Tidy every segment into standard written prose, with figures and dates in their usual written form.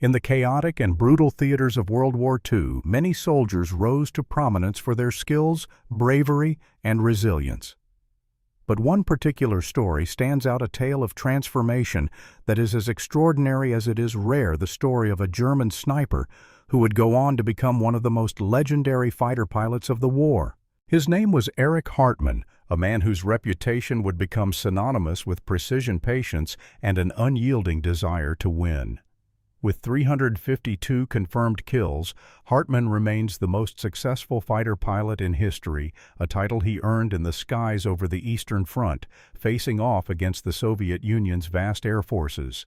In the chaotic and brutal theaters of World War II, many soldiers rose to prominence for their skills, bravery, and resilience. But one particular story stands out, a tale of transformation that is as extraordinary as it is rare, the story of a German sniper who would go on to become one of the most legendary fighter pilots of the war. His name was Erich Hartmann, a man whose reputation would become synonymous with precision, patience, and an unyielding desire to win. With 352 confirmed kills, Hartmann remains the most successful fighter pilot in history, a title he earned in the skies over the Eastern Front, facing off against the Soviet Union's vast air forces.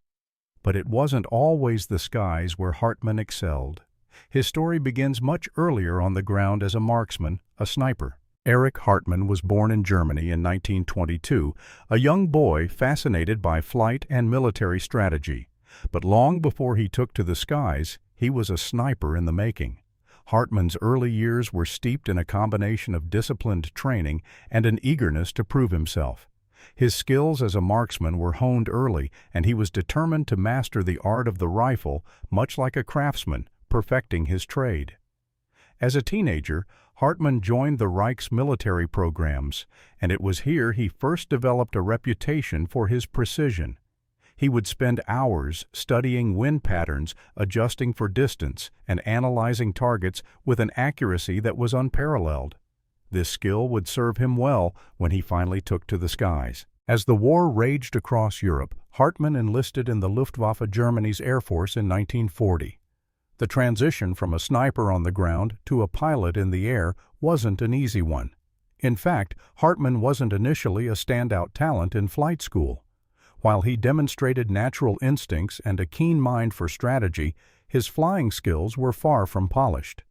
But it wasn't always the skies where Hartmann excelled. His story begins much earlier on the ground as a marksman, a sniper. Erich Hartmann was born in Germany in 1922, a young boy fascinated by flight and military strategy. But long before he took to the skies, he was a sniper in the making. Hartmann's early years were steeped in a combination of disciplined training and an eagerness to prove himself. His skills as a marksman were honed early, and he was determined to master the art of the rifle, much like a craftsman, perfecting his trade. As a teenager, Hartmann joined the Reich's military programs, and it was here he first developed a reputation for his precision. He would spend hours studying wind patterns, adjusting for distance, and analyzing targets with an accuracy that was unparalleled. This skill would serve him well when he finally took to the skies. As the war raged across Europe, Hartmann enlisted in the Luftwaffe, Germany's Air Force, in 1940. The transition from a sniper on the ground to a pilot in the air wasn't an easy one. In fact, Hartmann wasn't initially a standout talent in flight school. While he demonstrated natural instincts and a keen mind for strategy, his flying skills were far from polished.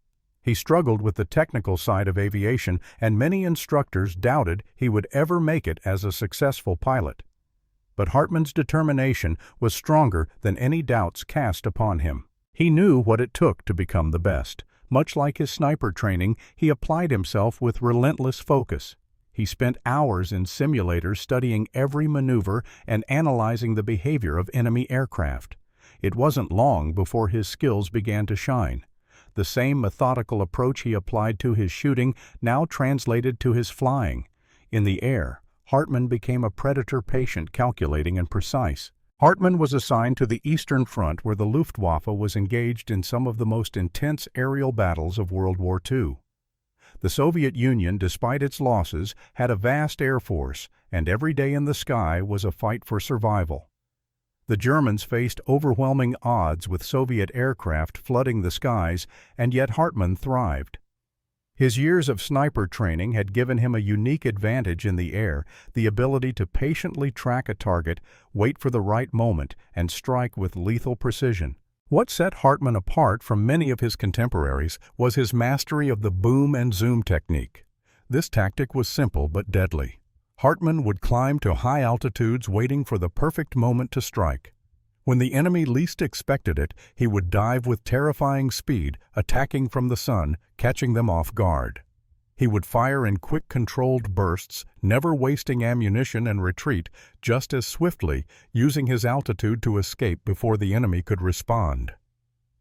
He struggled with the technical side of aviation, and many instructors doubted he would ever make it as a successful pilot. But Hartmann's determination was stronger than any doubts cast upon him. He knew what it took to become the best. Much like his sniper training, he applied himself with relentless focus. He spent hours in simulators studying every maneuver and analyzing the behavior of enemy aircraft. It wasn't long before his skills began to shine. The same methodical approach he applied to his shooting now translated to his flying. In the air, Hartmann became a predator, patient, calculating, and precise. Hartmann was assigned to the Eastern Front, where the Luftwaffe was engaged in some of the most intense aerial battles of World War II. The Soviet Union, despite its losses, had a vast air force, and every day in the sky was a fight for survival. The Germans faced overwhelming odds with Soviet aircraft flooding the skies, and yet Hartmann thrived. His years of sniper training had given him a unique advantage in the air, the ability to patiently track a target, wait for the right moment, and strike with lethal precision. What set Hartmann apart from many of his contemporaries was his mastery of the boom and zoom technique. This tactic was simple but deadly. Hartmann would climb to high altitudes waiting for the perfect moment to strike. When the enemy least expected it, he would dive with terrifying speed, attacking from the sun, catching them off guard. He would fire in quick, controlled bursts, never wasting ammunition, and retreat just as swiftly, using his altitude to escape before the enemy could respond.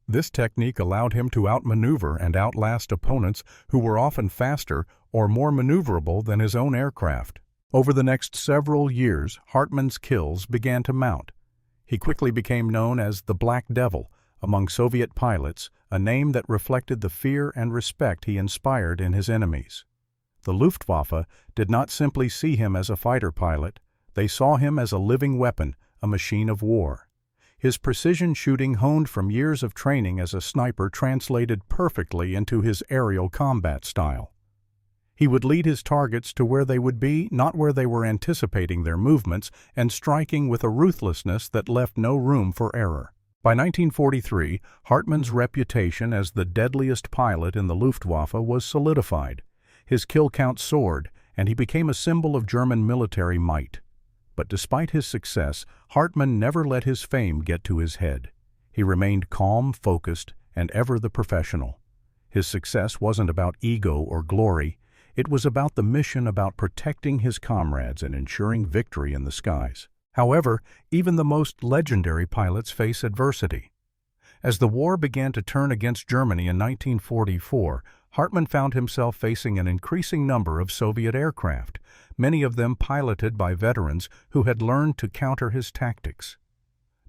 This technique allowed him to outmaneuver and outlast opponents who were often faster or more maneuverable than his own aircraft. Over the next several years, Hartmann's kills began to mount. He quickly became known as the Black Devil among Soviet pilots, a name that reflected the fear and respect he inspired in his enemies. The Luftwaffe did not simply see him as a fighter pilot, they saw him as a living weapon, a machine of war. His precision shooting, honed from years of training as a sniper, translated perfectly into his aerial combat style. He would lead his targets to where they would be, not where they were anticipating their movements, and striking with a ruthlessness that left no room for error. By 1943, Hartmann's reputation as the deadliest pilot in the Luftwaffe was solidified. His kill count soared, and he became a symbol of German military might. But despite his success, Hartmann never let his fame get to his head. He remained calm, focused, and ever the professional. His success wasn't about ego or glory. It was about the mission, about protecting his comrades and ensuring victory in the skies. However, even the most legendary pilots face adversity. As the war began to turn against Germany in 1944, Hartmann found himself facing an increasing number of Soviet aircraft, many of them piloted by veterans who had learned to counter his tactics.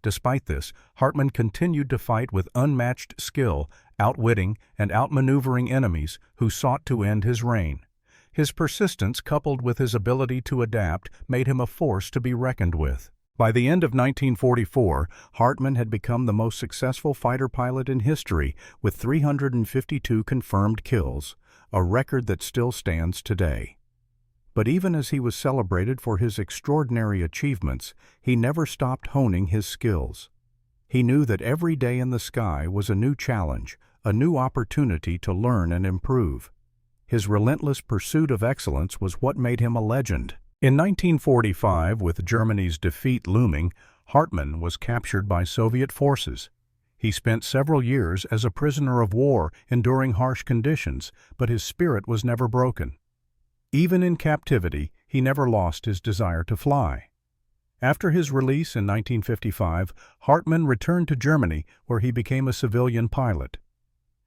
Despite this, Hartmann continued to fight with unmatched skill, outwitting and outmaneuvering enemies who sought to end his reign. His persistence, coupled with his ability to adapt, made him a force to be reckoned with. By the end of 1944, Hartmann had become the most successful fighter pilot in history, with 352 confirmed kills, a record that still stands today. But even as he was celebrated for his extraordinary achievements, he never stopped honing his skills. He knew that every day in the sky was a new challenge, a new opportunity to learn and improve. His relentless pursuit of excellence was what made him a legend. In 1945, with Germany's defeat looming, Hartmann was captured by Soviet forces. He spent several years as a prisoner of war, enduring harsh conditions, but his spirit was never broken. Even in captivity, he never lost his desire to fly. After his release in 1955, Hartmann returned to Germany, where he became a civilian pilot.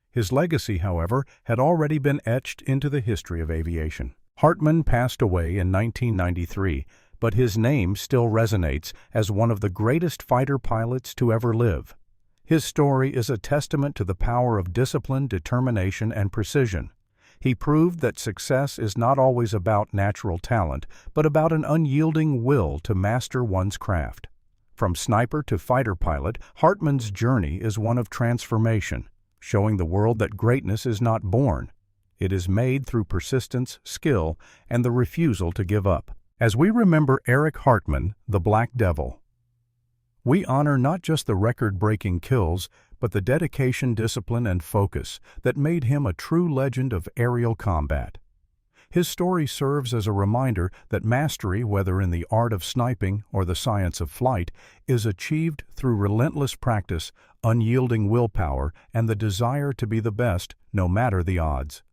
His legacy, however, had already been etched into the history of aviation. Hartmann passed away in 1993, but his name still resonates as one of the greatest fighter pilots to ever live. His story is a testament to the power of discipline, determination, and precision. He proved that success is not always about natural talent, but about an unyielding will to master one's craft. From sniper to fighter pilot, Hartmann's journey is one of transformation, showing the world that greatness is not born. It is made through persistence, skill, and the refusal to give up. As we remember Erich Hartmann, the Black Devil, we honor not just the record-breaking kills, but the dedication, discipline, and focus that made him a true legend of aerial combat. His story serves as a reminder that mastery, whether in the art of sniping or the science of flight, is achieved through relentless practice, unyielding willpower, and the desire to be the best, no matter the odds.